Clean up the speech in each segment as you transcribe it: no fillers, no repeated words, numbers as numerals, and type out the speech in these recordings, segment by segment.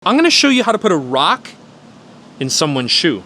I'm going to show you how to put a rock in someone's shoe.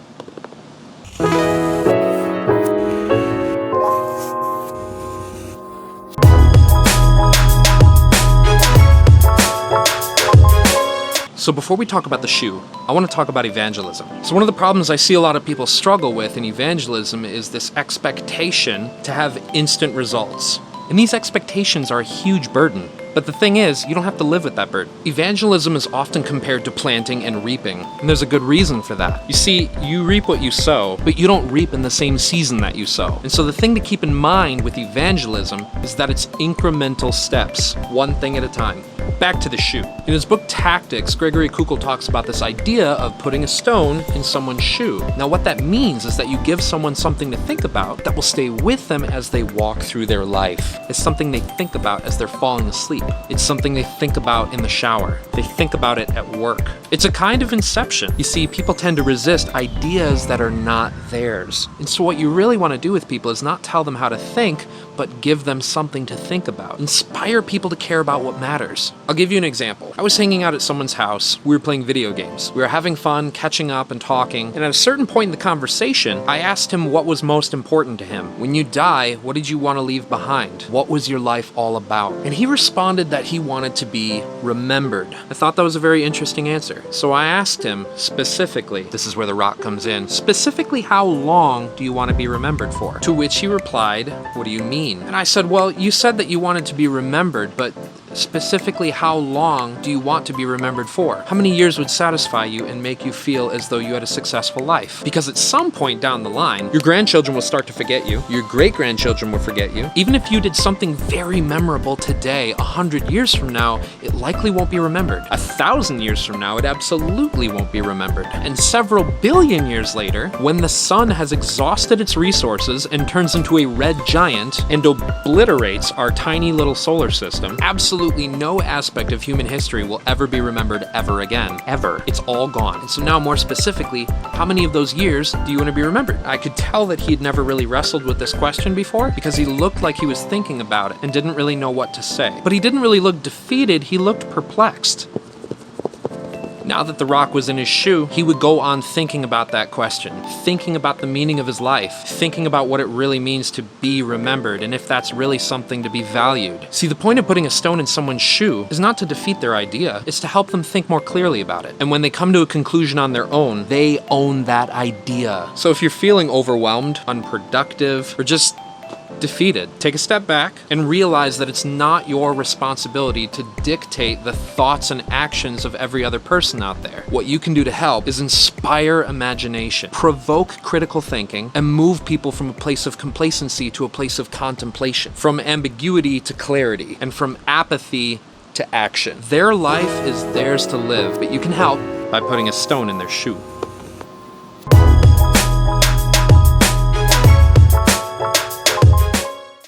So before we talk about the shoe, I want to talk about evangelism. So one of the problems I see a lot of people struggle with in evangelism is this expectation to have instant results. And these expectations are a huge burden. But the thing is, you don't have to live with that burden. Evangelism is often compared to planting and reaping, and there's a good reason for that. You see, you reap what you sow, but you don't reap in the same season that you sow. And so the thing to keep in mind with evangelism is that it's incremental steps, one thing at a time. Back to the shoe. In his book Tactics, Gregory Kukl talks about this idea of putting a stone in someone's shoe. Now what that means is that you give someone something to think about that will stay with them as they walk through their life. It's something they think about as they're falling asleep. It's something they think about in the shower. They think about it at work. It's a kind of inception. You see, people tend to resist ideas that are not theirs. And so what you really want to do with people is not tell them how to think, but give them something to think about. Inspire people to care about what matters. I'll give you an example. I was hanging out at someone's house. We were playing video games. We were having fun, catching up and talking. And at a certain point in the conversation, I asked him what was most important to him. When you die, what did you want to leave behind? What was your life all about? And he responded that he wanted to be remembered. I thought that was a very interesting answer. So I asked him specifically, this is where the rock comes in, specifically how long do you want to be remembered for? To which he replied, what do you mean? And I said, well, you said that you wanted to be remembered, but specifically how long do you want to be remembered for? How many years would satisfy you and make you feel as though you had a successful life? Because at some point down the line, your grandchildren will start to forget you, your great-grandchildren will forget you. Even if you did something very memorable today, 100 years from now, it likely won't be remembered. 1,000 years from now, it absolutely won't be remembered. And several billion years later, when the sun has exhausted its resources and turns into a red giant and obliterates our tiny little solar system, absolutely no aspect of human history will ever be remembered ever again. Ever. It's all gone. And so now more specifically, how many of those years do you want to be remembered? I could tell that he'd never really wrestled with this question before because he looked like he was thinking about it and didn't really know what to say. But he didn't really look defeated, he looked perplexed. Now that the rock was in his shoe, he would go on thinking about that question, thinking about the meaning of his life, thinking about what it really means to be remembered, and if that's really something to be valued. See, the point of putting a stone in someone's shoe is not to defeat their idea, it's to help them think more clearly about it. And when they come to a conclusion on their own, they own that idea. So if you're feeling overwhelmed, unproductive, or just defeated, take a step back and realize that it's not your responsibility to dictate the thoughts and actions of every other person out there. What you can do to help is inspire imagination, provoke critical thinking, and move people from a place of complacency to a place of contemplation, from ambiguity to clarity, and from apathy to action. Their life is theirs to live, but you can help by putting a stone in their shoe.